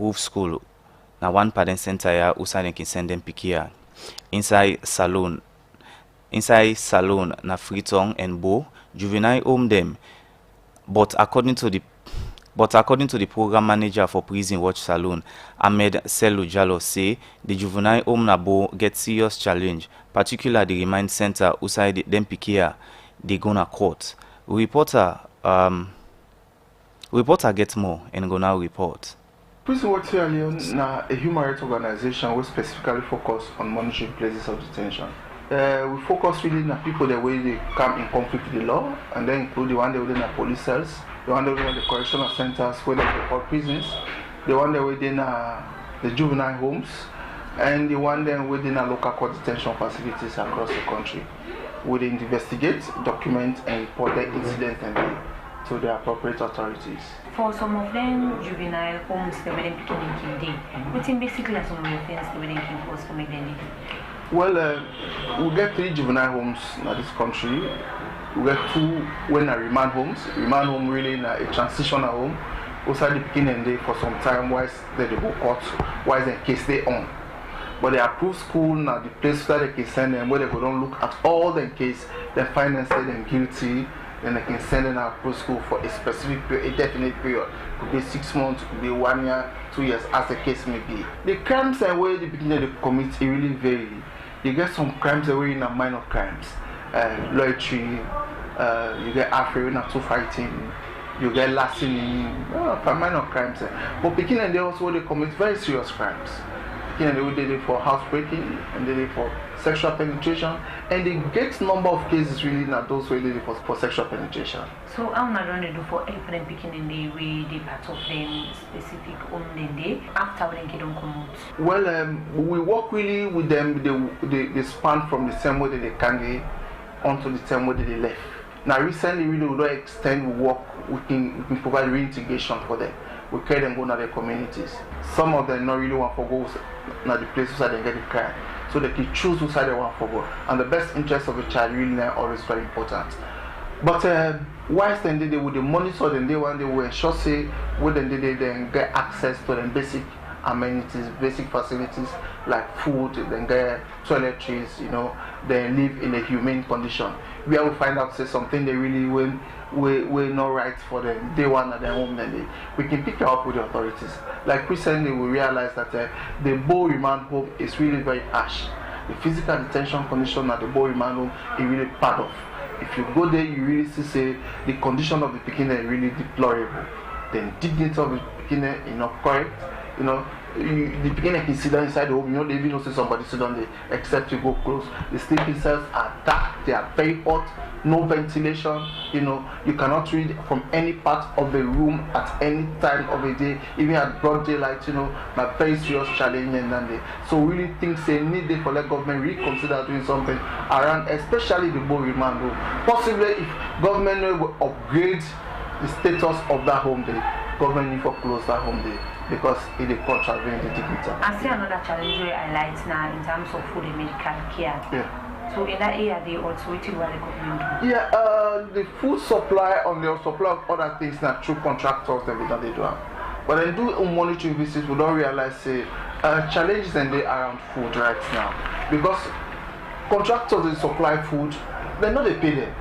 approved school. Now one parent center ya usane can send them pikia. Inside salon na Freetong and Bo Juvenile home them. But according to the program manager for Prison Watch Salone, Ahmed Selu Jallo, say the juvenile home na Bo get serious challenge, particularly the remand center outside them pikia they gonna court. Reporter get more and gonna report. Prison Watch Salone na a human rights organization which specifically focus on monitoring places of detention. We focus really on people the way they come in conflict with the law, and then include the one that within the police cells, the one that within the correctional centers, where they call prisons, the one that within the juvenile homes, and the one that within the local court detention facilities across the country. We investigate, document, and report the incidents to the appropriate authorities. For some of them, juvenile homes, they were picking in Kindi. What's basically some of the things they were picking for to make them? Well, we get 3 juvenile homes in this country. We get 2 when are remand homes. Remand home really in a transitional home. Also the beginning day for some time whilst they go court, whilst the case they on. But the approved school now the place where they can send them where they go don't look at all the case, they find and say them guilty, then they can send them to approved school for a specific period, a definite period. Could be 6 months, could be 1 year, 2 years, as the case may be. The crimes and where the beginning they commit it really vary. You get some crimes that were in a minor crimes, loitry, you get affair, not too fighting, you get larceny, for minor crimes. But beginning they also they commit very serious crimes. Beginning they did it for housebreaking, and they did it for sexual penetration, and the great number of cases really not those who did it for sexual penetration. So how not only do for help them picking in the way they part of them specific on the day after when they don't come out? Well, we work really with them. They span from the same way that they can get onto the same way that they left. Now recently, really, we don't extend we work. We can provide reintegration for them. We carry them go to their communities. Some of them not really want to go to the places where they get the crime, so they can choose which side they want to go. And the best interest of the child really always very important. But whilst then they would monitor them, they will ensure say when they then get access to them basic amenities, basic facilities like food, then get toiletries, they live in a humane condition. We will find out say something they really will not right for them. They want at their home, then we can pick it up with the authorities. Like recently we realized that the Bo remand home is really very harsh. The physical detention condition at the Bo remand home is really bad off. If you go there, you really see say the condition of the beginner is really deplorable. The dignity of the beginner is not correct. The beginner can sit down inside the home. They even know say somebody sit down there, except you go close. The sleeping cells are dark. They are very hot. No ventilation. You cannot read from any part of the room at any time of the day, even at broad daylight. But very serious challenge and so really think say need they for let government reconsider doing something around, especially the Bo remand home. Possibly if government will upgrade the status of that home day, government need to close that home day because it is contravening the dignity. I see another challenge where I like now in terms of food and medical care. Yeah. So in that area, they also waiting what the government do. Yeah, the food supply on the supply of other things now through contractors that they do. But then do monitoring visits, we don't realize say challenges and they around food right now because contractors they supply food, they know they pay them.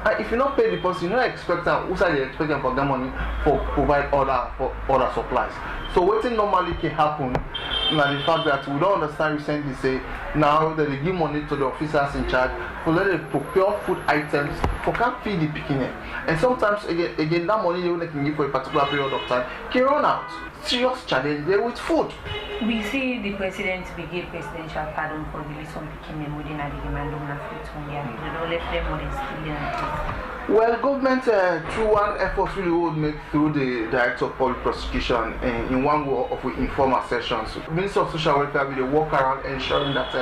And if you not pay the person, you don't expect them. Who say they expect them for their money for provide other supplies. So what normally can happen now the fact that we don't understand recently say now that they give money to the officers in charge for let them procure food items for can't feed the picking. And sometimes again that money they only can give for a particular period of time can run out. Serious challenge there with food. We see the president give presidential pardon for release on picking and within the remand home and they don't let them more than still. Well, government through one effort really would make through the Director of Public Prosecution in one of we informal sessions. Minister of Social Welfare will work around ensuring that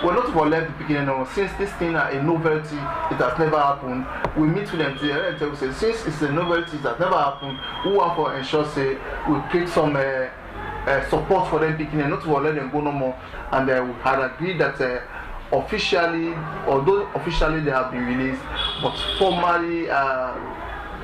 we're not for let the beginning of since this thing is a novelty, it has never happened. We meet with them today and tell say since it's a novelty, it has never happened. We want to ensure say we create some support for them beginning, not to let them go no more. And we had agreed that. Officially, although officially they have been released, but formally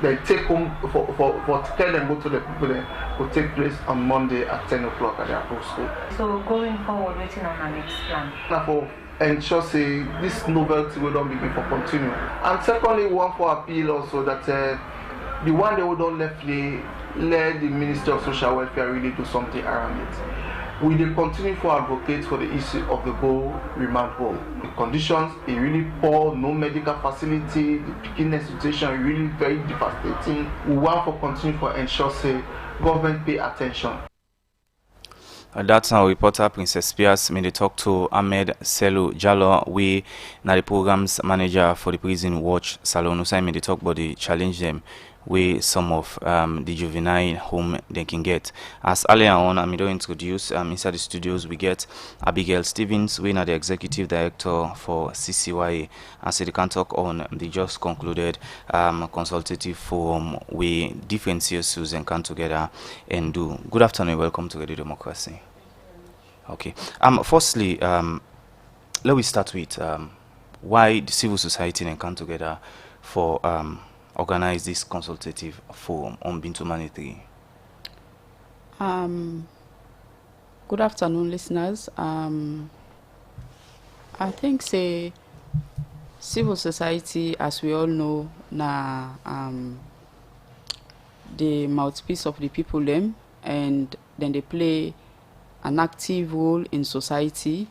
They take home for tell them go to the people there will take place on Monday at 10 o'clock at their postcode. So going forward, waiting on our next plan. Now for ensure say this novelty will not begin for continue. And secondly, one for appeal also that the one they would not let the Ministry of Social Welfare really do something around it. We will continue to advocate for the issue of the Go remand home. The conditions are really poor, no medical facility, the picking situation is really very devastating. We want to continue to ensure say government pay attention. That's our reporter Princess Pierce made a talk to Ahmed Selu Jallo, we now the programs manager for the Prison Watch Salone. Who made the talk about the challenge them where some of the juvenile home they can get. As earlier on, I'm going to introduce inside the studios we get Abigail Stevens, we are the executive director for CCYA, and so they can talk on the just concluded consultative forum where different CSUs and come together and do. Good afternoon, welcome to Radio Democracy. Okay. Firstly, let me start with why the civil society and come together for organize this consultative forum on Bintu Manitri. Good afternoon, listeners. I think say civil society, as we all know, the mouthpiece of the people them, and then they play an active role in society,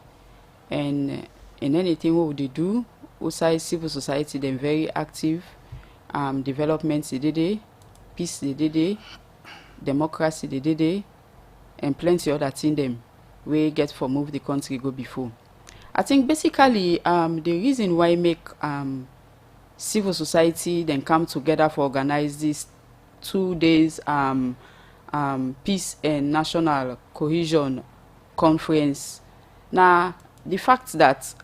and in anything what they do, outside civil society, they're very active. Development they did, peace they did, democracy they did, and plenty other things them we get for move the country go before. I think basically the reason why make civil society then come together for organize this 2 days peace and national cohesion conference. Now the fact that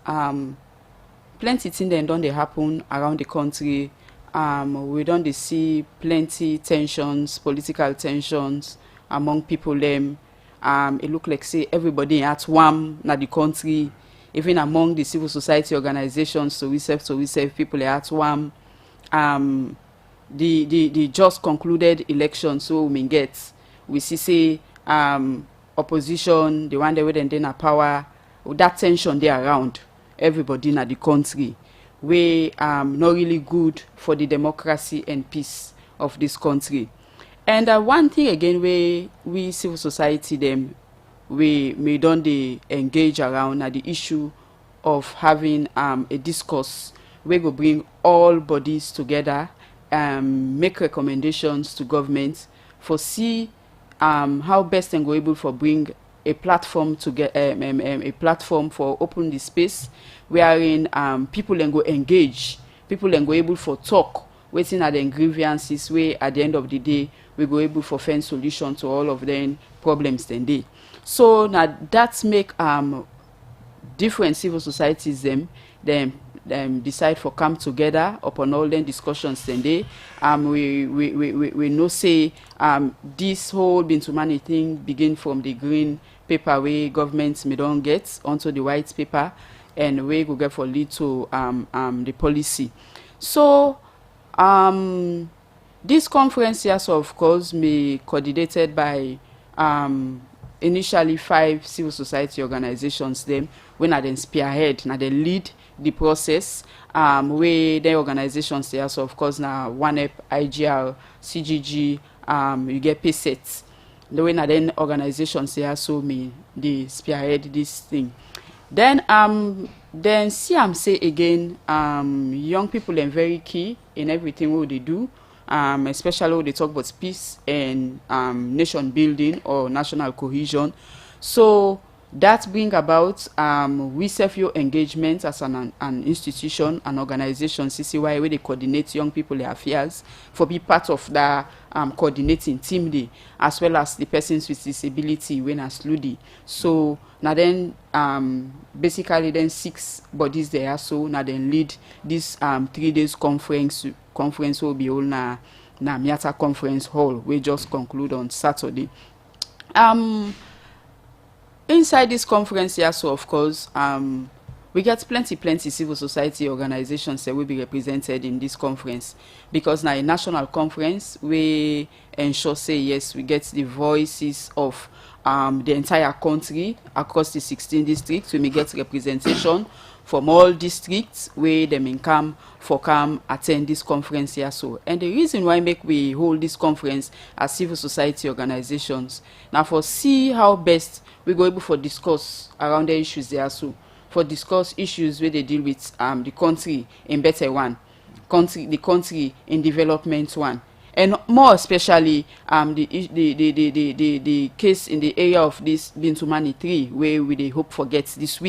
plenty things then don't they happen around the country. We don't see plenty tensions, political tensions among people them. It look like say everybody at one na the country, even among the civil society organizations. So we serve people at one. The just concluded election, so we get we see say opposition, the one they were then a power, that tension there around everybody in the country. We not really good for the democracy and peace of this country. And one thing again, we civil society them we don't they engage around the issue of having a discourse. We go bring all bodies together, make recommendations to government for see how best and go able for bring a platform to get a platform for open the space wherein people then go engage, people then go able for talk, waiting at the grievances where at the end of the day we go able for find solution to all of them problems then day. So now that's make different civil societies them decide for come together upon all them discussions then day. We know say this whole Bintu Mani thing begin from the green paper where governments may don't get onto the white paper, and we go get for lead to the policy. So this conference yes of course may coordinated by initially 5 civil society organizations them when are then spearhead now they lead the process where the organizations yes of course now ONEP, IGR, CGG, you get PSET. The way now then organizations here so me they spearhead this thing. Then say again young people are very key in everything what they do, especially when they talk about peace and nation building or national cohesion. So that bring about we self-your engagement as an institution, an organization, CCY, where they coordinate young people affairs for be part of the coordinating team day, as well as the persons with disability when as LUDI. So now then basically then 6 bodies there, so now then lead this 3 days conference will be all na Miata Conference Hall. We just conclude on Saturday. Inside this conference here, so of course, we get plenty civil society organizations that will be represented in this conference, because now a national conference we ensure say yes we get the voices of the entire country across the 16 districts. We may get representation from all districts where they may come attend this conference here. So, and the reason why make we hold this conference as civil society organizations now for see how best we go able for discuss around the issues there, so for discuss issues where they deal with the country in better one, the country in development one, and more especially the case in the area of this Bintumani 3, where we dey hope forget this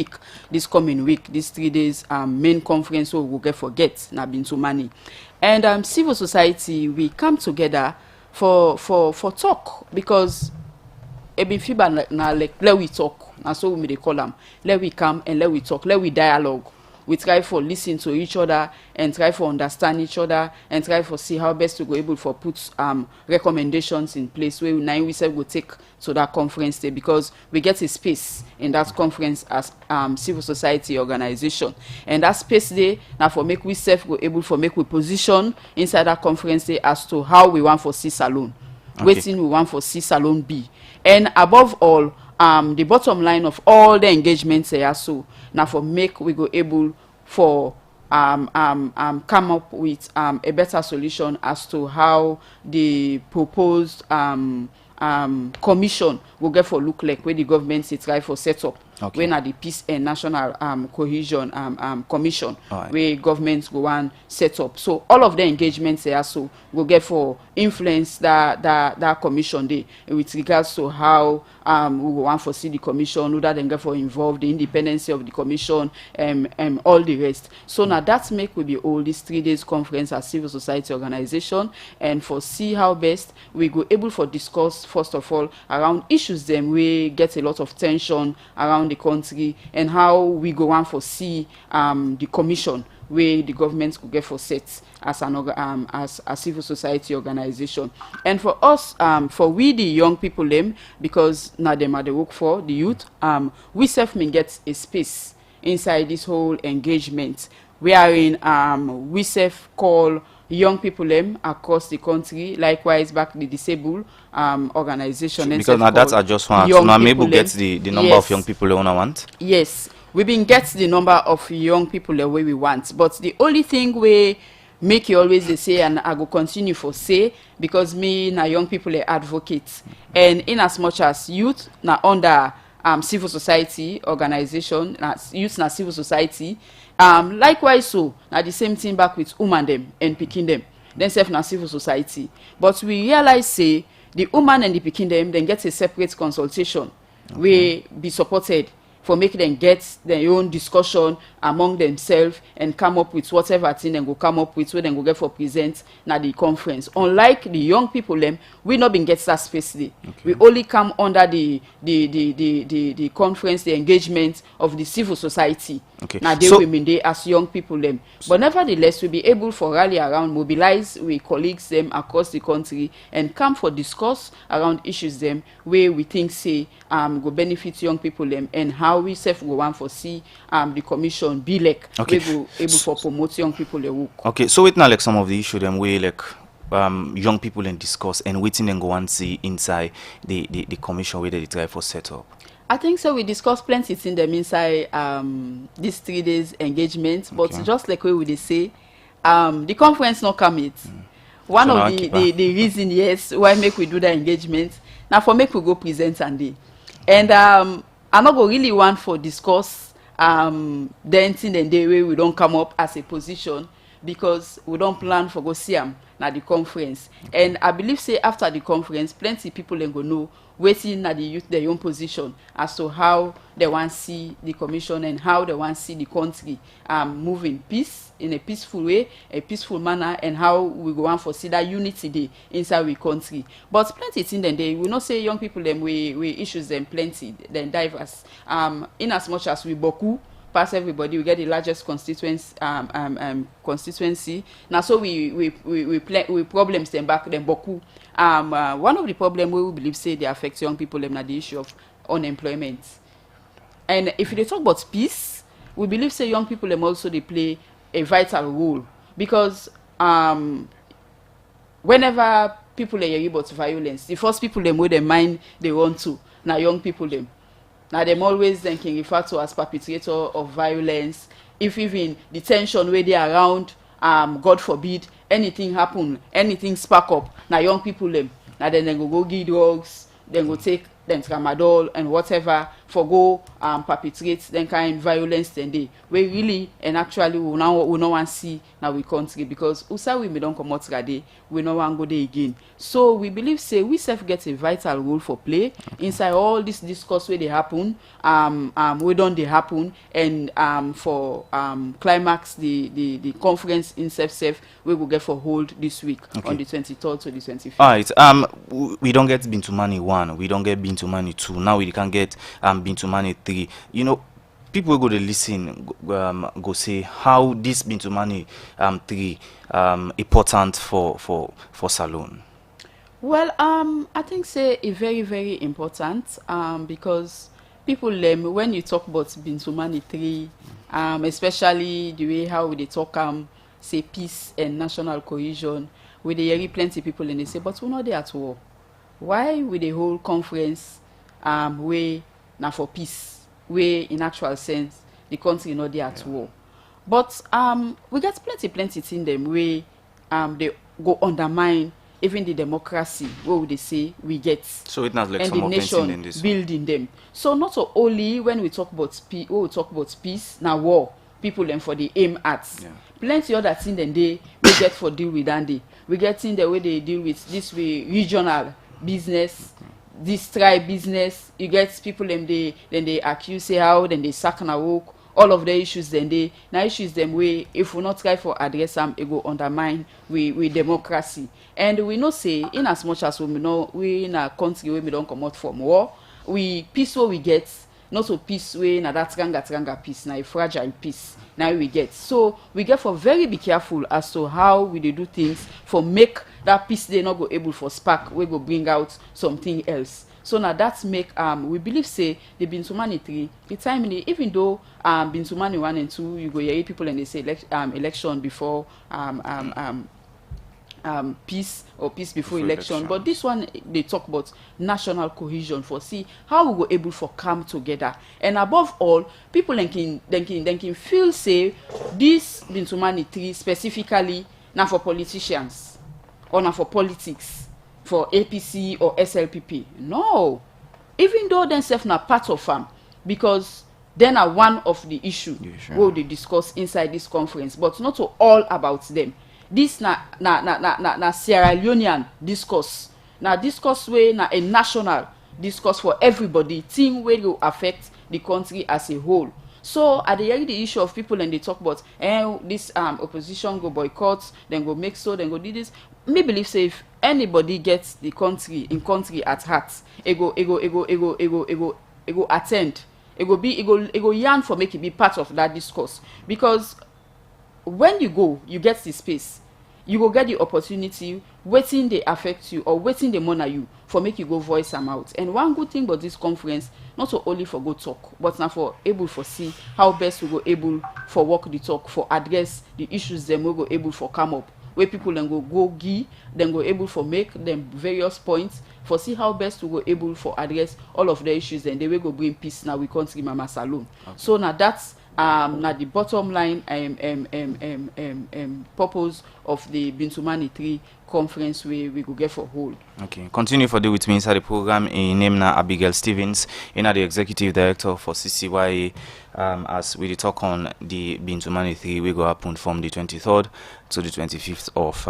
coming week, these 3 days main conference where we will get forget na Bintumani. And civil society, we come together for talk, because Ebin Fiba na like let we talk, and so we may call them. Let we come and let we talk, let we dialogue. We try for listen to each other and try for understand each other and try for see how best to go able for put recommendations in place where now we said we'll take to that conference day, because we get a space in that conference as civil society organization, and that space day now for make we self go able for make we position inside that conference day as to how we want for see Salone, waiting we want for see Salone be, and above all the bottom line of all the engagements here, so now for make we go able for come up with a better solution as to how the proposed commission will get for look like where the government is try for set up. When at the peace and national cohesion commission where governments go and set up. So all of the engagements there so will get for influence that commission day with regards to how we will want to see the commission, who that then get for involved, the independence of the commission, and all the rest. So now that make will be all these 3 days conference as civil society organization, and for see how best we go able for discuss first of all around issues them we get a lot of tension around the country, and how we go on for see the commission where the government could get for set as an as a civil society organization. And for us, for we the young people them, because now them are the work for the youth, we self may get a space inside this whole engagement wherein we self call young people them across the country, likewise back the disabled organization. Because now that's I just want so now maybe get the number of young people I want. Yes, we been get the number of young people the way we want, but the only thing we make you always they say, and I go continue for say, because me na young people are advocates, and in as much as youth na under civil society organization, youth na civil society, likewise so na the same thing back with woman them and picking them, then self na civil society. But we realize say the woman and the picking them then get a separate consultation we be supported for making them get their own discussion among themselves and come up with whatever thing then go come up with where then go get for present na the conference. Unlike the young people them, we not been get that space day. We only come under the conference, the engagement of the civil society. Now they women they as young people them. But nevertheless, we be able for rally around, mobilize with colleagues them across the country and come for discuss around issues them where we think say go benefit young people them, and how we self go want for see the commission be like we go able for promote young people the work. Okay, so with now like some of the issue them way like young people and discuss and waiting and go and see inside the commission where they try for set up. I think so. We discussed plenty in them inside these 3 days engagement, but just like we would say, the conference not come it. One so of the reason yes why make we do the engagement now for make we go present and day, and I not go really want for discuss then thing and day where we don't come up as a position, because we don't plan for go see them at the conference. And I believe say after the conference plenty people then go know waiting at the youth their own position as to how they want to see the commission and how they want to see the country move in peace, in a peaceful way, a peaceful manner, and how we go on for see that unity day inside we country. But plenty thing then they will not say young people them we issues them plenty then diverse. In as much as we boku pass everybody, we get the largest constituency now, so we problems them back then boku. One of the problem we believe say they affect young people them na the issue of unemployment. And if they talk about peace, we believe say young people them also they play a vital role, because whenever people are hearing about violence, the first people them with their mind they run to now young people them. Now them always then can refer to as perpetrator of violence. If even detention where they around, God forbid anything happen, anything spark up, now young people them. Now then they go give drugs, then go take then tramadol and whatever for go perpetrate then kind of violence then they we really and actually we no want see now we country, because usa we don't come out today, we no want go there again. So we believe say we self get a vital role for play inside all this discourse where they happen, we don't they happen, and for climax the conference in self we will get for hold this week on the 23rd to the 25th. All right, we don't get Bintu Mani 1, we don't get Bintu Mani 2, now we can get Bintu Mani 3. You know, people go to listen, go say how this Bintu Mani 3 important for Salone. Well, I think say it very very important, because people when you talk about Bintu Mani 3, especially the way how they talk say peace and national cohesion, where they hear plenty people and they say, but we're not there at war. Why with the whole conference way now for peace, where in actual sense the country not there at war? But we get plenty in them way they go undermine even the democracy, what would they say we get, so it not like and some the nation in this building them. So not only when we talk about peace now war people them for the aim at plenty other things then they we get for deal with, and we get in the way they deal with this way regional business, this tribe business. You get people them they accuse say how then they sack na work, all of the issues then they now issues them way if we not try for address them it go undermine we democracy. And we know say in as much as we know we in a country where we don't come out from war, we peace what we get not so peace way na that tranga peace, na a fragile peace now we get. So we get for very be careful as to how we do things for make that peace they not go able for spark we go bring out something else. So now that's make we believe say the Bintu Mani 3 the time in even though Bintu Mani 1 and 2 you go hear people and they say election before peace or peace before election. But this one they talk about national cohesion for see how we go able for come together, and above all people can feel say this Bintu Mani 3 specifically now for politicians or now for politics, for APC or SLPP. No, even though themselves na part of them, because then are one of the issue what they discuss inside this conference, but not to all about them. This na Sierra Leonean discourse, na discourse way na a national discourse for everybody, thing where will affect the country as a whole. So at the end the issue of people and they talk about this opposition go boycott, then go make so, then go do this. Me believe say if anybody gets the country at heart, it go attend, it go yearn for make it be part of that discourse. Because when you go, you get the space, you will get the opportunity waiting they affect you or waiting they monitor you for make you go voice them out. And one good thing about this conference, not so only for go talk, but now for able for see how best we go able for work the talk, for address the issues them we go able for come up, where people then go give, then go able for make them various points for see how best we go able for address all of the issues, and they will go bring peace now we country Mama Salone. So now that's now the bottom line purpose of the Bintu Mani 3 conference we go get for hold. Okay, continue for the with me inside the program. In name na Abigail Stevens, in the executive director for CCYA. As we talk on the Bintu Mani 3, we go happen from the 23rd to the 25th of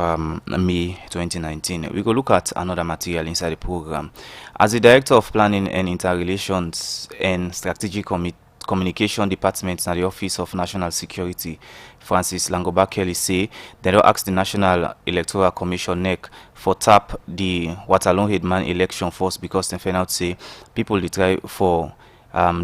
May 2019. We go look at another material inside the program. As the director of planning and interrelations and strategic communication department in the Office of National Security, Francis Langoba Kelly say they don't ask the National Electoral Commission NEC for tap the Waterloo headman election first, because they find out say people they try for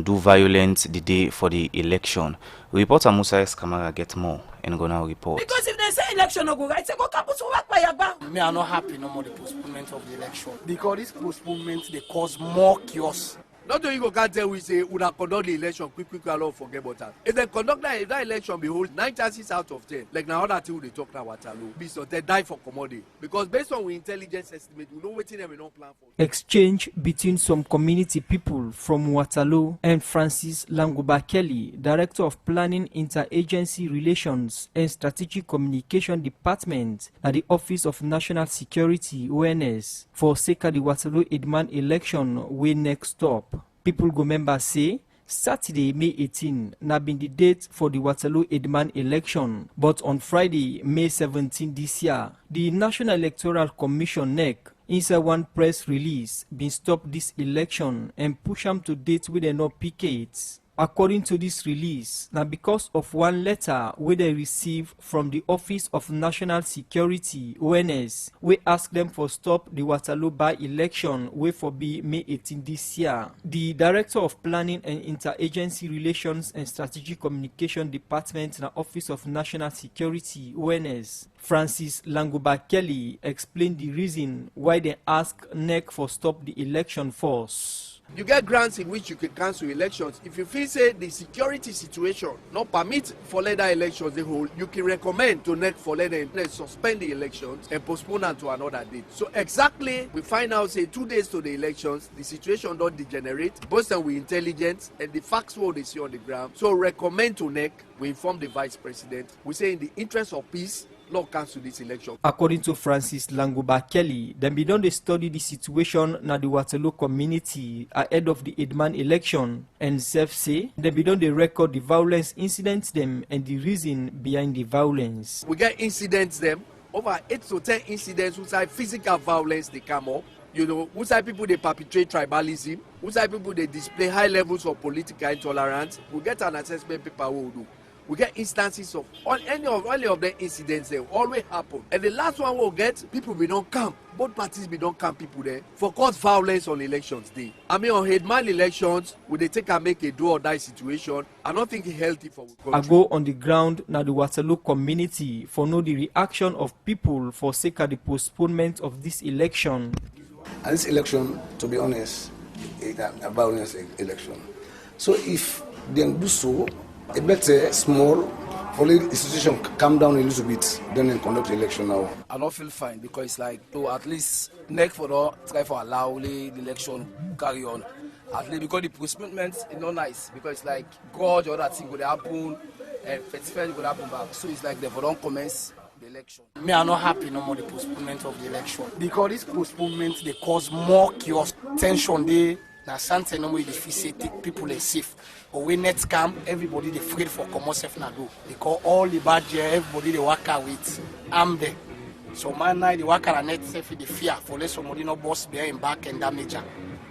do violence the day for the election. Reporter Musa Kamara get more and go now report. Because if they say election no go right, say go campus work by your back. Me are not happy no more the postponement of the election, because this postponement they cause more chaos Not only you can't tell we say we have conduct the election quick along forget about that. If they conduct that election, behold, 9 chances out of 10. Like now other thing they talk now Waterloo. Be so they die for commodity. Because based on our intelligence estimate, we know what thing we don't plan for. Exchange between some community people from Waterloo and Francis Languba Kelly, Director of Planning, Interagency Relations and Strategic Communication Department at the Office of National Security (ONS) for sake of the Waterloo Edman election wey next stop. People go members say Saturday, May 18, na been the date for the Waterloo Edman election, but on Friday, May 17 this year, the National Electoral Commission (NEC) inside one press release been stop this election and push them to date with no pickets. According to this release, now because of one letter where they receive from the Office of National Security (ONS), we ask them for stop the Waterloo by-election wey for be May 18 this year. The Director of Planning and Interagency Relations and Strategic Communication Department in the Office of National Security (ONS), Francis Languba Kelly, explained the reason why they ask NEC for stop the election force. You get grants in which you can cancel elections. If you feel say the security situation not permit for later elections they hold, you can recommend to NEC for later suspend the elections and postpone them to another date. So exactly we find out say 2 days to the elections, the situation don't degenerate, both with intelligence and the facts what they see on the ground. So recommend to NEC, we inform the Vice President, we say in the interest of peace, not cancel this election. According to Francis Languba Kelly, them be done they study the situation na the Waterloo community ahead of the Edman election, and self say them be done they record the violence incidents them and the reason behind the violence. We get incidents them, over 8 to 10 incidents which are physical violence they come up. You know, which side people they perpetrate tribalism, which side people they display high levels of political intolerance. We get an assessment paper we will do. We get instances of any of the incidents they always happen. And the last one we'll get, people we don't come. Both parties we don't come people there for cause violence on elections day. I mean on Edman elections, would they take and make a do or die situation? I don't think it's healthy for the country. I go on the ground now the Waterloo community for know the reaction of people for sake of the postponement of this election. And this election, to be honest, is a violence election. So if they do so, a better small only the situation calm down a little bit, then they conduct the election now. I don't feel fine because it's like to at least next for the try for allow the election carry on. At least because the postponement is not nice because it's like God or that thing would happen and festival would happen back. So it's like they don't commence the election. Me are not happy no more the postponement of the election because this postponement they cause more chaos, tension there. Now, something no more if you say take people are safe. But when net scam, everybody they afraid for common safe now do. They call all the bad year, everybody they work out with. I'm there. So man now they work out net safe with the fear for let somebody no boss behind back and damage.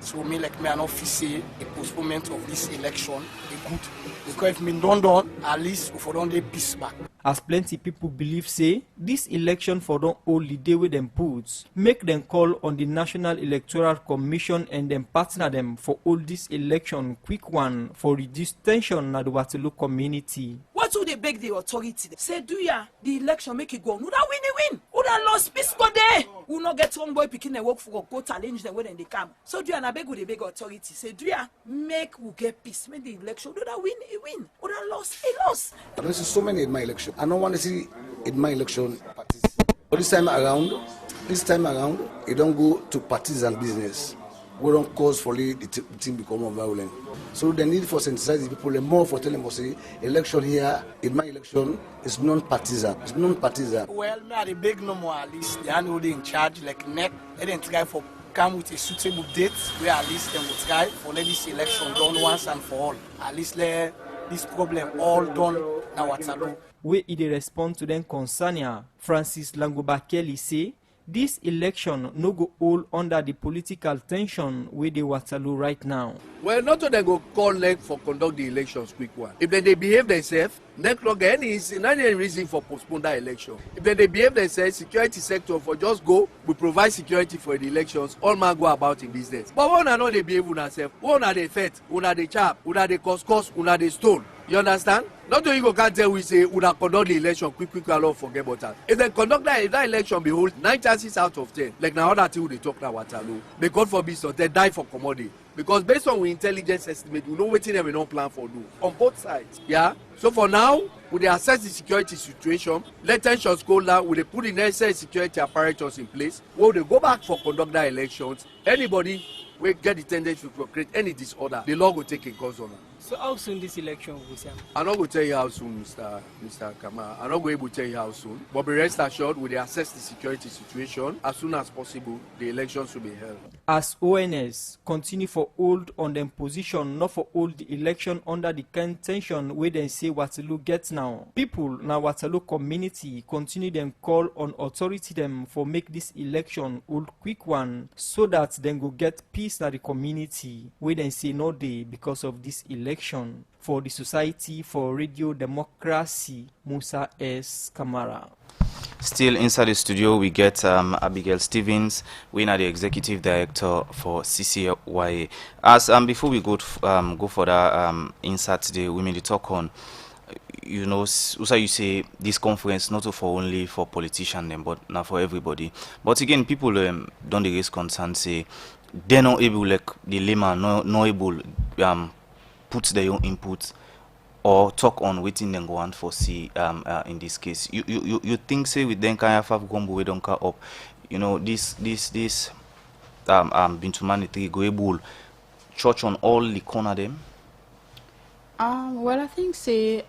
So me like me I not feel say the postponement of this election is good. Because if me don't done, at least we for don't dey peace back. As plenty people believe say, this election for don't hold the day with them put, make them call on the National Electoral Commission and then partner them for hold this election quick one for reduce tension at the Waterloo community. What do they beg the authority? Say, do ya the election make it go? Who that win? Who that lost peace go there? Who not get one boy picking the work for go challenge them when they come? So do ya na beg with the big authority? Say, do ya make we get peace? Make the election. Do that win? He win. Who that lost? He lost. I don't see so many in my election. I don't want to see in my election parties. But this time around, you don't go to partisan business. We don't cause for the team become more violent. So the need for sensitizing people and more for telling them, say, election here, in my election, is non-partisan. It's non-partisan. Well, me are the big no more at least. They are only in charge like NEC. They didn't try for come with a suitable date where at least they will try for let this election done once and for all. At least let this problem all done now Waterloo. Where they respond to them concern, Francis Languba Kelly say, this election no go all under the political tension where they Waterloo right now. Well, not that they go call NEC for conduct the elections quick one. If they behave themselves, NEC not get any reason for postpone that election. If they behave themselves, security sector for just go, we provide security for the elections, all man go about in business. But when I know they behave with themselves, when are they fed, when are they chap, when are they cause, when are they stone. You understand? Not only you can't tell we say we have conduct the election quick along forget about that. If they conduct that election, behold, 9 chances out of 10. Like now other thing they talk now Waterloo. May God forbid so they die for commodity. because based on our intelligence estimate, we know wetin dem we don't plan for do on both sides. Yeah. So for now, we dey assess the security situation. Let tensions go down. We dey put the necessary security apparatus in place. We dey go back for conduct the elections. Anybody we get the tendency to create any disorder, the law will take a course on it. So how soon this election will be? I'm not going to tell you how soon, Mr. Kama. I'm not going to tell you how soon. But be rest assured, we will assess the security situation. As soon as possible, the elections will be held. As ONS continue for hold on them position, not for hold the election under the kind tension where they say Waterloo gets now. People now Waterloo community continue them call on authority them for make this election hold quick one so that then go get peace na the community where they say no day because of this election. For the Society for Radio Democracy, Musa S. Kamara. Still inside the studio, we get Abigail Stevens, we are the executive director for CCYA. As before we go for the insert today, we may talk on, you know, also you say this conference not for only for politicians but not for everybody. But again, people don't raise concern, say they're not able, like the layman, not able put their own input or talk on waiting then go on for see in this case. You think say with then kind of have gombo we don't cut up, you know, this Bintumanity go able church on all the corner them? Well, I think say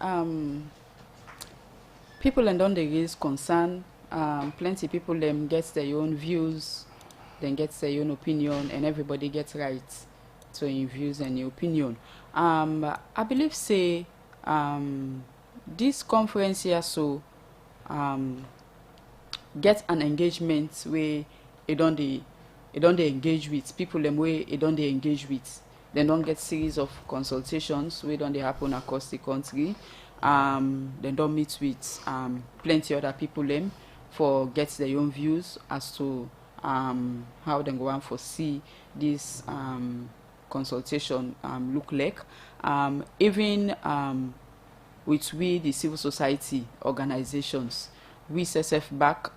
people and don't they raise concern. Plenty people them gets their own views, then gets their own opinion, and everybody gets rights to in views and your opinion. I believe say this conference here so get an engagement where it don't they engage with people them way it don't they engage with. They don't get series of consultations where don't they happen across the country. They don't meet with plenty other people them for get their own views as to how they go on for see this consultation look like. Even with we the civil society organizations, we SF back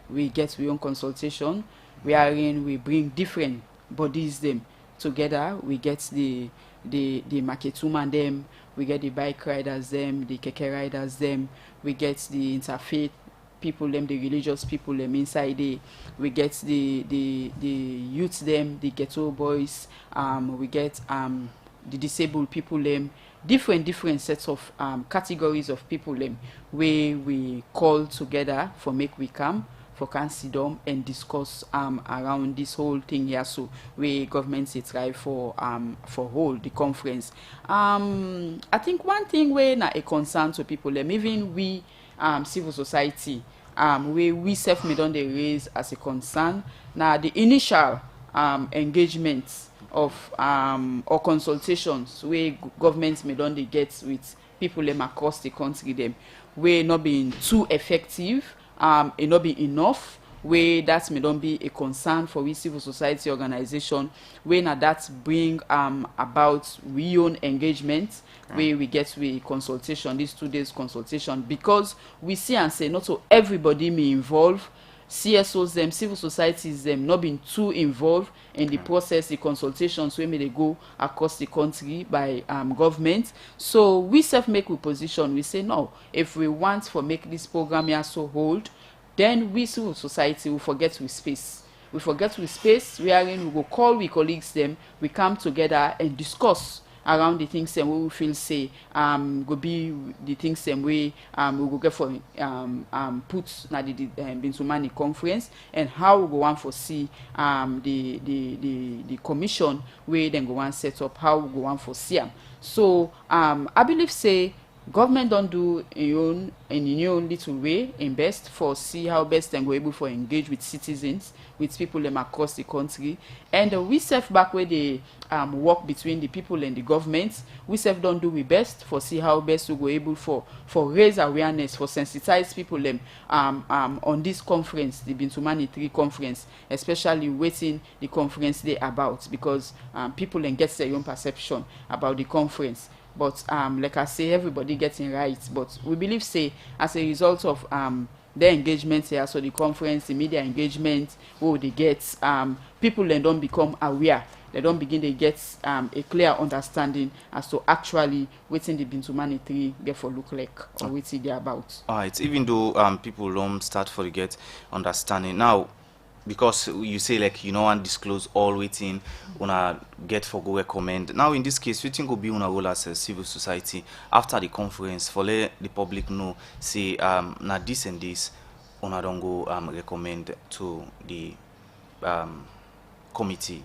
we get we own consultation wherein we bring different bodies them together. We get the marketwoman them, we get the bike riders them, the keke riders them, we get the interfaith people them, the religious people them inside there. We get the youths them, the ghetto boys, we get the disabled people them, different sets of categories of people them where we call together for make we come for can sit down and discuss around this whole thing here. So we government say try for hold the conference. I think one thing where na a concern to people them, even we civil society we self made on the raise as a concern. Now the initial engagement of or consultations where governments made on the get with people them across the country them where not being too effective, it not be enough, where that may not be a concern for we civil society organization, where now that bring about we own engagement, where we get we consultation, these 2 days consultation, because we see and say not so everybody may involve. CSOs them, civil societies them not being too involved in the process, the consultations where may they go across the country by government. So we self make we position, we say no, if we want for make this program here so hold, then we civil society will forget with space. We forget with space, wherein we go call we colleagues them, we come together and discuss around the things them we feel say go be the things them we go get for put na the Bintumani conference, and how we go on for see the commission where then go on set up, how we go on for see them. So I believe say government don't do in your own little way in best for see how best them go able for engage with citizens, with people them across the country. And we self back where they work between the people and the government, we self don't do we best for see how best we go able for raise awareness, for sensitize people them on this conference, the Bintumani 3 conference, especially waiting the conference they about, because people then get their own perception about the conference. But like I say, everybody getting right. But we believe say as a result of the engagement here, so the conference, the media engagement, they get people then don't become aware. they don't begin to get a clear understanding as to actually wetin the Bintumani 3 get for look like or wetin they about. All right, even though people don't start for the get understanding now, because you say like you no want disclose all waiting una get for go recommend. Now in this case, we think will be una role as a civil society after the conference for let the public know say na this and this una don't go recommend to the committee.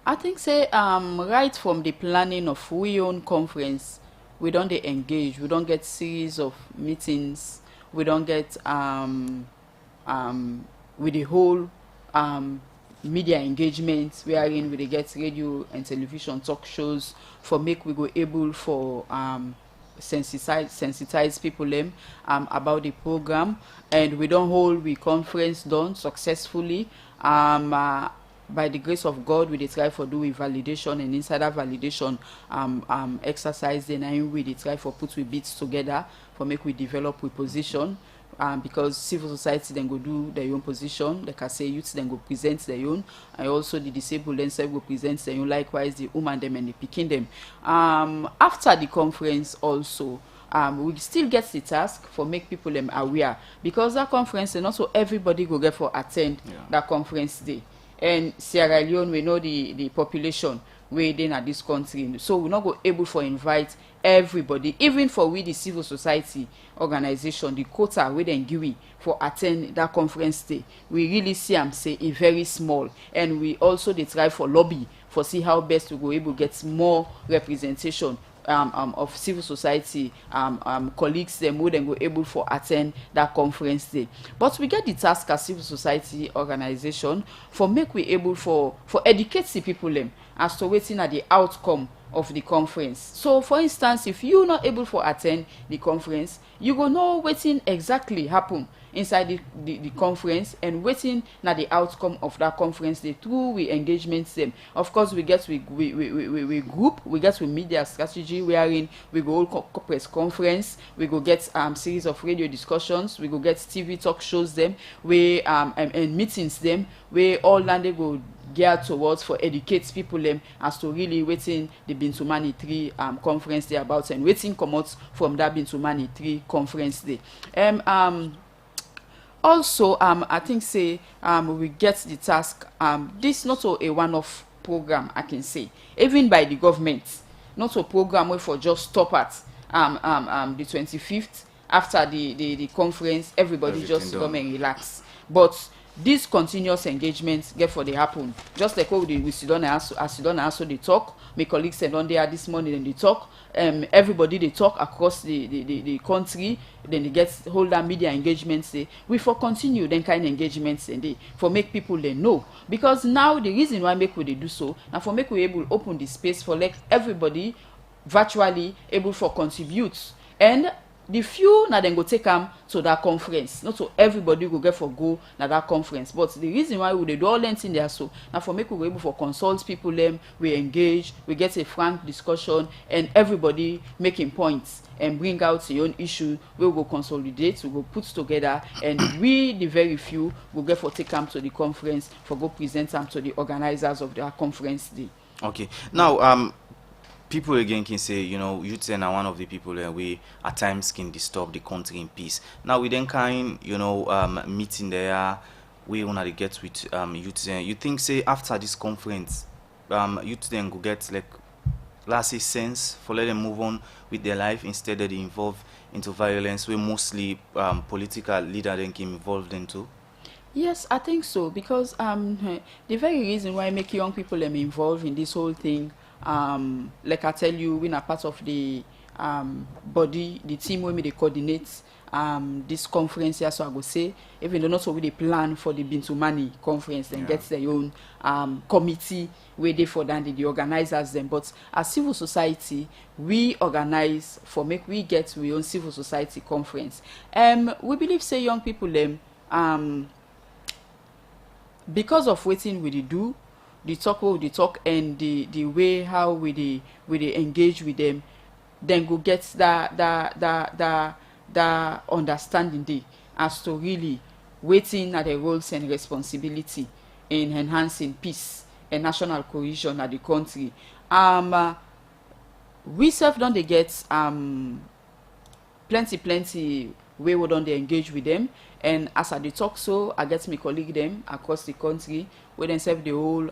I think say right from the planning of we own conference, we don't dey engage, we don't get series of meetings, we don't get with the whole media engagement wherein we dey get radio and television talk shows for make we go able for sensitize people about the program, and we don't hold we conference done successfully. By the grace of God, we dey try for do validation and insider validation exercise. Then we dey try for put we bits together for make we develop we position. Because civil society then go do their own position, like I say, youths then go present their own, and also the disabled themselves go present their own, likewise the woman them and the picking them. After the conference also, we still get the task for make people them aware, because that conference and also everybody go get for attend that conference day. And Sierra Leone, we know the population within at this country, so we're not go able for invite everybody, even for we the civil society organization, the quota we then give for attend that conference day. We really see say a very small, and we also they try for lobby for see how best to go able get more representation of civil society colleagues them who then go able for attend that conference day. But we get the task as civil society organization for make we able for educate the people them as to waiting at the outcome of the conference. So for instance, if you not able for attend the conference, you go know waiting exactly happen inside the conference, and waiting na the outcome of that conference day through we engagements them. Of course, we get we group, we get with media strategy wherein we go hold press conference, we go get series of radio discussions, we go get TV talk shows them, we and meetings them where all landed go geared towards for educate people them as to really waiting the Bintumani 3 conference day about, and waiting come out from that Bintumani 3 conference day. Also, I think say we get the task. This not a one-off program, I can say, even by the government, not a program where for just stop at the 25th after the conference, everybody just come and relax. But this continuous engagement get for they happen. Just like how we sit down and also they talk. My colleagues said on there this morning and they talk. Everybody they talk across the country. Then they get hold that media engagements. We for continue then kind of engagements and they for make people they know, because now the reason why make we they do so now for make we able open the space for like everybody virtually able for contribute, and the few now then go take them to that conference. Not so everybody will get for go na that conference. But the reason why we do all length in there so now for make we able for consult people them, we engage, we get a frank discussion, and everybody making points and bring out your own issue. We will go consolidate, we will put together, and we the very few will get for take them to the conference for go present them to the organizers of their conference day. Okay. Now people again can say, you know, youth are one of the people that we at times can disturb the country in peace. Now we then kind, you know, meeting there, we want to get with youth. You think say after this conference, youth then go get like last sense for let them move on with their life instead of they involve into violence where mostly political leader then can involved into. Yes, I think so, because the very reason why I make young people involved in this whole thing, like I tell you, we're a part of the body, the team where they coordinate this conference here. So I go say, even though not so we they plan for the Bintumani conference, then get their own committee where they for that the organizers them. But as civil society, we organize for make we get we own civil society conference. We believe say young people them because of waiting we do. The talk and the way how we engage with them, then go get that understanding day as to really waiting at the roles and responsibility in enhancing peace a national cohesion at the country. We self don't they get plenty way we don't they engage with them, and as I dey talk so I get my colleague them across the country where then serve the whole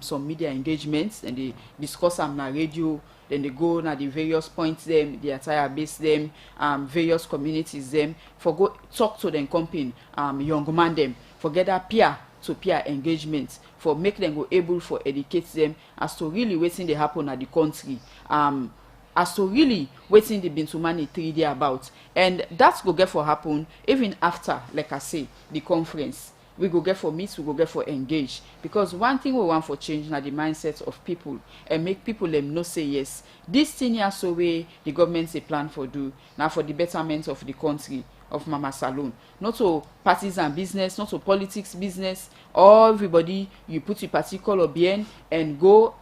some media engagements and they discuss them na radio, then they go na the various points them, the attire base them, various communities them, for go talk to them company young man them, for get that peer to peer engagement, for make them go able for educate them as to really wetin dey happen at the country, as to really wetin the Bintumani 3D about, and that go get for happen even after, like I say, the conference. We go get for meet, we go get for engage, because one thing we want for change na the mindset of people and make people them know say yes, this thing here so way the government say plan for do now for the betterment of the country of Mama Salone, not to parties and business, not to politics business, or everybody you put your particular bien and go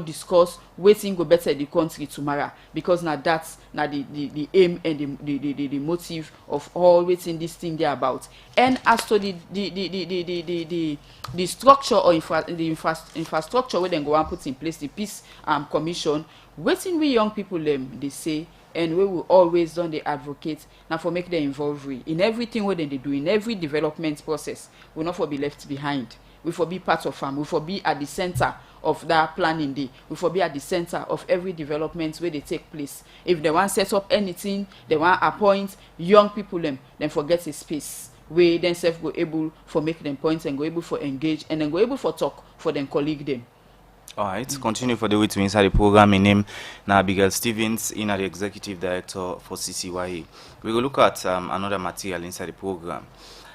discuss waiting go better the country tomorrow, because now that's now the aim and the motive of all waiting this thing there about. And as to the structure or infrastructure where then go and put in place the peace commission, waiting we young people they say, and we will always don dey advocate now for make them involved in everything what they do, in every development process. We not for be left behind. We for be part of them. We for be at the center of that planning day. We for be at the center of every development where they take place. If they want set up anything, they want appoint young people then forget a space where then self go able for make them points and go able for engage and then go able for talk for them colleague them. Alright, continue for the way to inside the program. My name now Abigail Stevens, the executive director for CCYA. We will look at another material inside the program.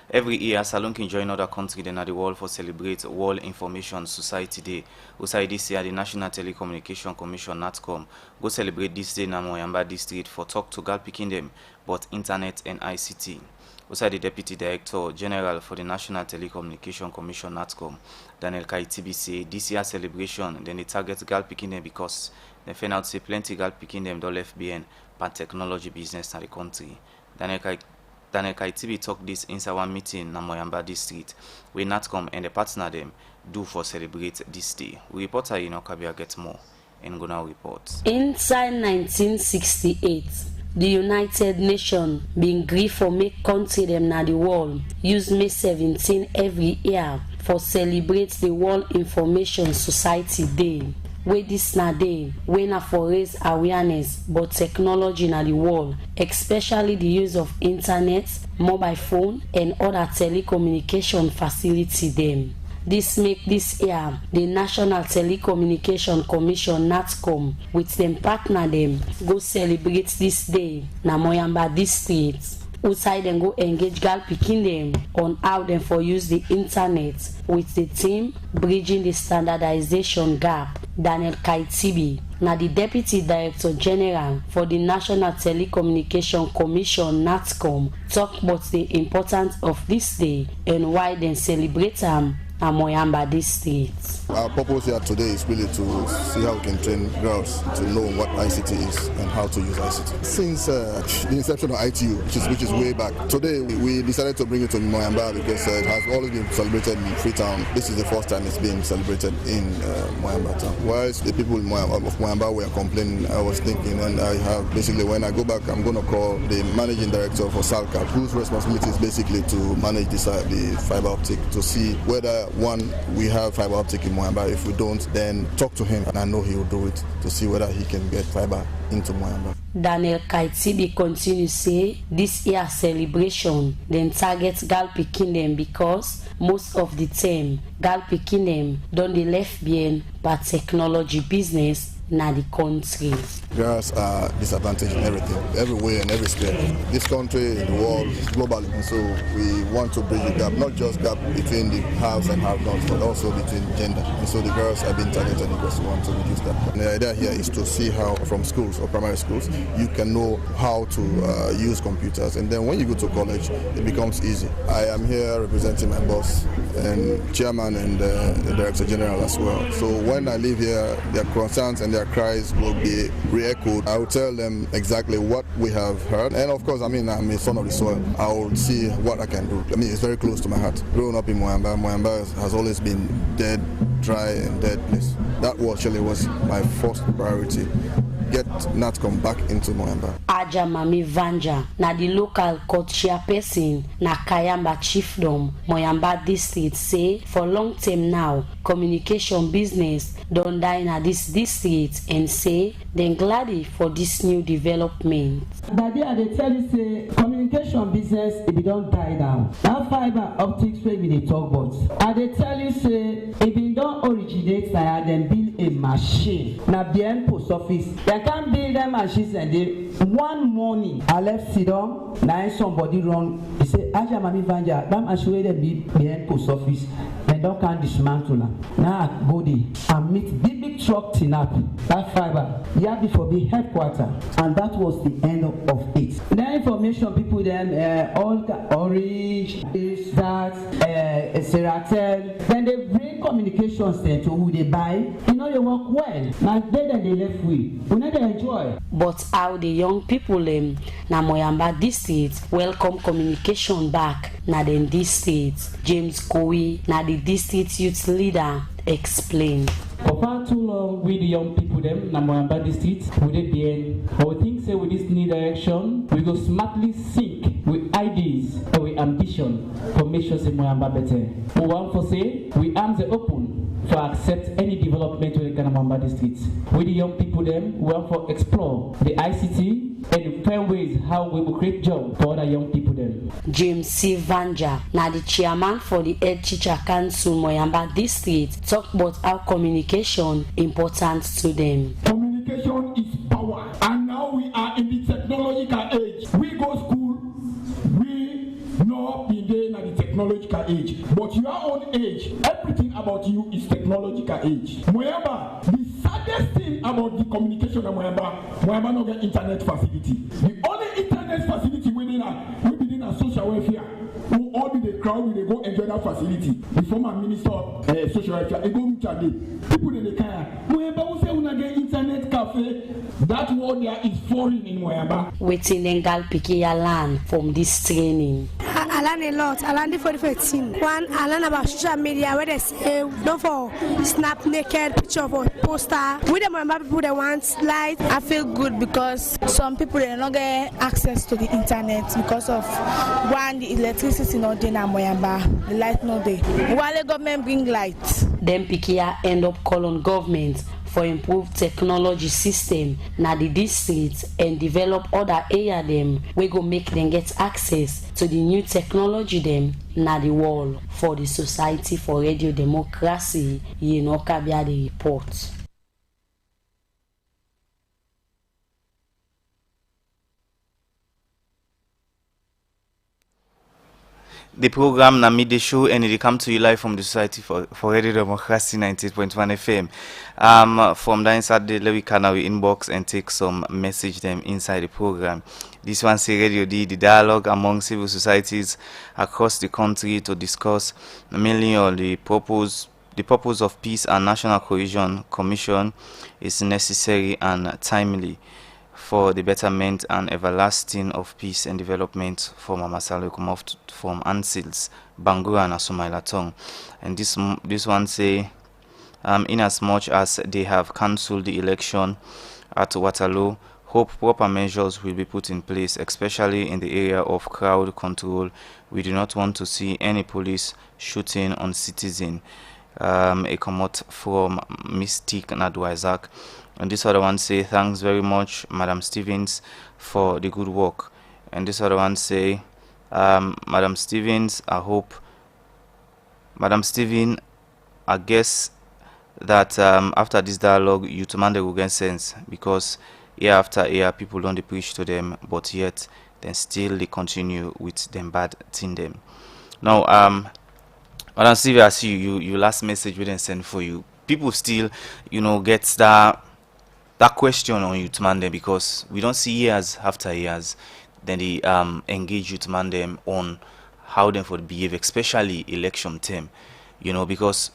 Every year, Salone can join other countries than the world for celebrate World Information Society Day. Outside this year, the National Telecommunication Commission (NATCOM) go celebrate this day in Moyamba District for talk to girl picking them, but internet and ICT. Also, the Deputy Director General for the National Telecommunication Commission (NATCOM), Daniel Kaitibi, say this year's celebration then they target girl picking them because they find out say plenty girl picking them don't left behind by technology business in the country. Daniel Kaitibi talk this inside one meeting in Moyamba District where NATCOM and the partner them do for celebrate this day. We reporter Kabia get more and go now report. Inside 1968. The United Nations being agree for make country them na the world use May 17 every year for celebrate the World Information Society Day. Where this na day when na for raise awareness about technology na the world, especially the use of internet, mobile phone and other telecommunication facility them. This make this year the National Telecommunication Commission (NATCOM) with them partner them go celebrate this day na Moyamba District. Outside them go engage girl picking them on how them for use the internet with the team bridging the standardization gap. Daniel Kaitibi, na the Deputy Director General for the National Telecommunication Commission (NATCOM), talk about the importance of this day and why they celebrate them at Moyamba District. Our purpose here today is really to see how we can train girls to know what ICT is and how to use ICT. Since the inception of ITU, which is way back, today we decided to bring it to Moyamba because it has always been celebrated in Freetown. This is the first time it's being celebrated in Moyamba town. Whilst the people of Moyamba were complaining, I was thinking, and I have basically, when I go back, I'm going to call the managing director for SALCAP, whose responsibility is basically to manage the fiber optic, to see whether one, we have fiber optic in Moyamba. If we don't, then talk to him, and I know he will do it to see whether he can get fiber into Moyamba. Daniel Kaitibi continues say this year celebration then target girl picking them because most of the time girl picking them don't they left behind by technology business na the country. Girls are disadvantaged in everything, everywhere and every sphere. This country, in the world, globally. And so we want to bridge the gap, not just gap between the haves and have-nots, but also between gender. And so the girls are being targeted because we want to reduce that. And the idea here is to see how, from schools or primary schools, you can know how to use computers. And then when you go to college, it becomes easy. I am here representing my boss and chairman and the director general as well. So when I leave here, their concerns and their cries will be re-echoed. I will tell them exactly what we have heard. And of course, I'm a son of the soil. I will see what I can do. It's very close to my heart. Growing up in Moyamba has always been dead dry and dead place. That actually was my first priority. Get NATCOM back into Moyamba. Aja Mami Vanja, na the local court chairperson na Kayamba Chiefdom, Moyamba district, say for long term now, communication business don't die na this district and say they're glad for this new development. That day they tell you say communication business if it don't die down. That fiber optics where we they talk about. And they tell you say if it don't originate now then build a machine. Now behind post office, they can't build them machines and they one morning I left Sidon, now somebody run. He say Aja Mami Vanja, that machine where they build behind post office. Don't can dismantle them. Now I go there and meet big truck tinap. That fiber, yeah, before the headquarters, and that was the end of it. The information people then all orange is that Seratel. Then they bring communications then to who they buy. You know they work well. Now they left with. We never enjoy. But how the young people na Moyamba district welcome communication back na den district. James Kowi na the district youth leader explained. For far too long, we the young people them, na Moyamba district, we dey behind. But we think say with this new direction, we go smartly sync with ideas and with ambition for make sure say Moyamba better. We want for say we arms are open for accept any development with the Moyamba district. We the young people them, we want for explore the ICT and find ways how we will create jobs for other young people them. James C. Vanja, na the chairman for the Head Teacher Council Moyamba district, talk about how communication important to them. Communication is power, and now we are in the technological age. We go school, we know in the technological age, but your own age, everything about you is technological age. Moyamba, the saddest thing about the communication of Moyamba no get internet facility. The only internet facility within a social welfare. Who all be the crowd will they go enjoy that facility. The former minister of social welfare, they go people in the car. Moyamba will say when get internet cafe. That word there is foreign in Moyamba. Waiting Nengal Pikia land from this training. I learned a lot. I learned it for the 15. One, I learned about social media where they say don't for snap naked picture of a poster. With the Moyamba people they want light. I feel good because some people they don't get access to the internet because of one, the electricity not there na Moyamba, the light not there. While the government bring light. Then Pikia end up calling government for improved technology system na the district and develop other area them we go make them get access to the new technology them na the wall for the Society for Radio Democracy Kabia the report. The program na midday show and it come to you live from the Society for Radio Democracy 98.1 FM. From the inside the we can now inbox and take some message them inside the program. This one say Radio D, the dialogue among civil societies across the country to discuss mainly on the purpose of peace and national cohesion commission is necessary and timely for the betterment and everlasting of peace and development for Mama Salone from Ansils, Bangura and Asumailatong. And this one say, in as much as they have cancelled the election at Waterloo, hope proper measures will be put in place, especially in the area of crowd control. We do not want to see any police shooting on citizens. A comment from Mystic Nadu Isaac. And this other one say, thanks very much, Madam Stevens, for the good work. And this other one say, Madam Stevens, I guess that after this dialogue, you demand will get sense, because year after year, people don't preach to them, but yet, then still they continue with them bad thing them. Now, Madam Stevens, I see you last message we didn't send for you. People still, get that question on youth man them, because we don't see years after years then they engage youth man them on how them for behave, especially election time, because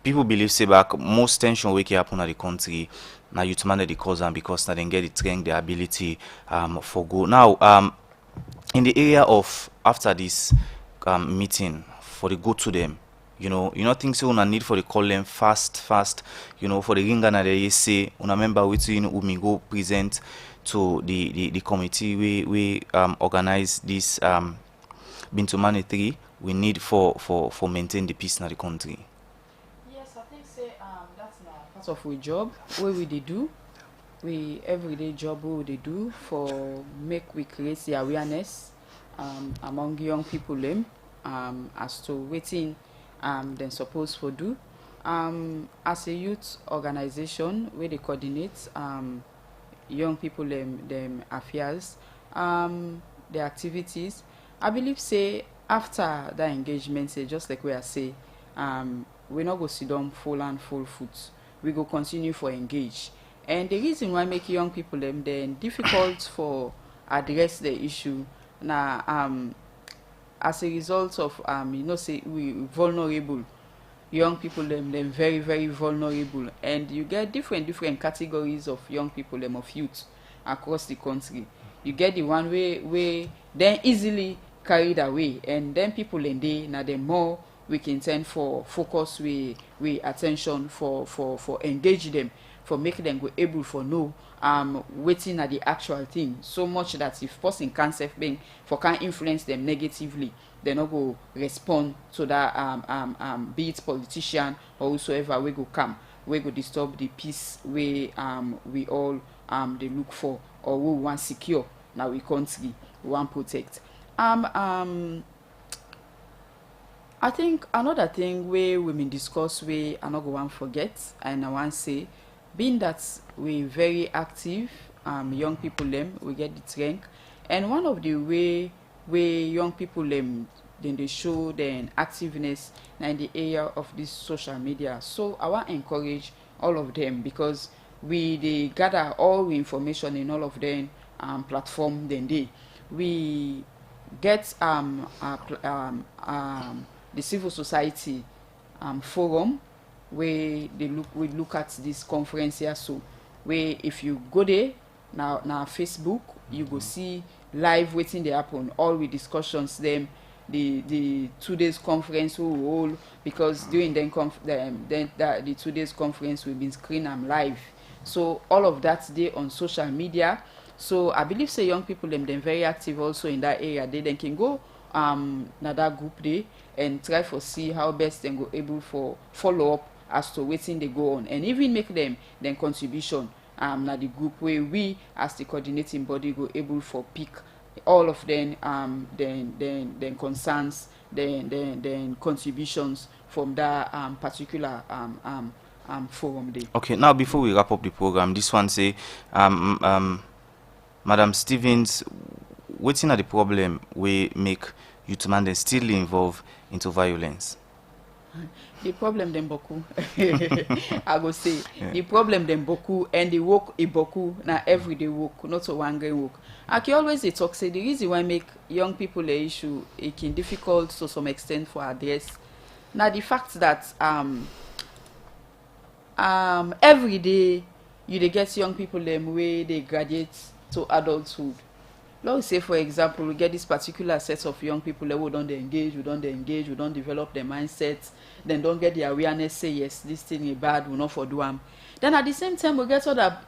people believe say back most tension wake happen at the country now youth man the cause them, because now they get the strength, the ability for go. Now in the area of after this meeting for the go to them, You know things una need for the call them fast, for the ringa na they say una member within we go present to the committee we organize this Bintumani 3 we need for maintain the peace in the country. Yes, I think say that's not part of our job what we they do. We everyday job what they do for make we create the awareness among young people them as to waiting then supposed to do as a youth organization where they coordinate young people them affairs their activities. I believe say after that engagement say just like we are say we not go sit down full foot, we go continue for engage. And the reason why make young people them then difficult for address the issue now as a result of say we vulnerable young people them very very vulnerable, and you get different categories of young people them of youth across the country. You get the one way then easily carried away, and then people in day now the more we can tend for focus we attention for engage them, for make them go able for know waiting at the actual thing so much that if person can't self being for can influence them negatively, they not go respond to that be it politician or whosoever we go come we go disturb the peace we all they look for or we want secure now we country we want protect. I think another thing where women discuss we are not going to forget, and I want to say being that we very active young people them we get the strength, and one of the way young people them then they show their activeness in the area of this social media. So I want to encourage all of them because they gather all the information in all of them platform then we get the civil society forum where we look at this conference here. So where if you go there now Facebook you go see live waiting they happen all with discussions them the 2 days conference we will hold, because during the 2 days conference we've been screened live, so all of that day on social media. So I believe say young people them very active also in that area. They then can go na that group day and try for see how best they go able for follow up as to waiting they go on, and even make them then contribution na the group where we as the coordinating body go able for pick all of them then concerns then contributions from that particular forum day. Okay, now before we wrap up the program, this one say Madam Stevens, waiting at the problem we make youth man then still involved into violence. The problem them boku. I go say the problem them boku, and the work e boku na everyday work, not a one day work. I can always talk say the reason why make young people the issue it can difficult to some extent for address. Now the fact that every day you dey get young people them way they graduate to adulthood. Let's say for example we get this particular set of young people that we don't engage, we don't develop their mindset, then don't get the awareness say yes this thing is bad, we not for do them. Then at the same time we get other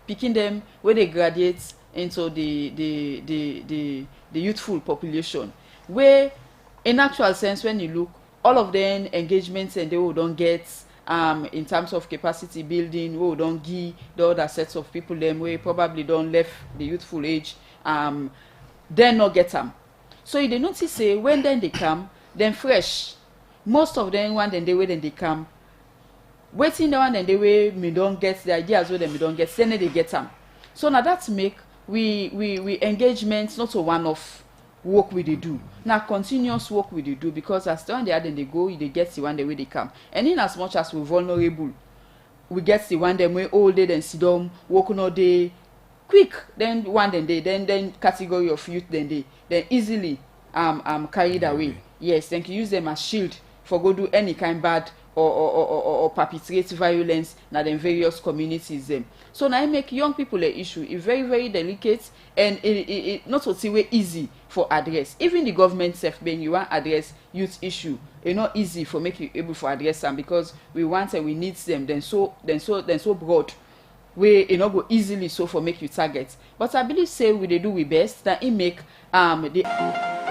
picking them where they graduate into the youthful population, where in actual sense when you look all of them engagements and they will don't get in terms of capacity building, we don't give the other sets of people them we probably don't left the youthful age then not get them. So you notice say when then they come then fresh, most of them one then they wait then they come waiting the one then they way me don't get the ideas where them me don't get, then they get them. So now that's make we engagements not a one-off work we they do, now continuous work we they do, because as the one they are then they go they get the one the way they come, and in as much as we're vulnerable we get the one them way all day then sit down working all day quick, then one then category of youth then easily carried away. Yes, then you use them as shield for go do any kind bad or perpetrate violence na them various communities them. So now I make young people an issue. It's very, very delicate and it not so way easy for address. Even the government self being you want address youth issue, it's not easy for make you able for address them because we want and we need them then so broad. We not go easily so for make you target. But I believe say we they do we best that it make the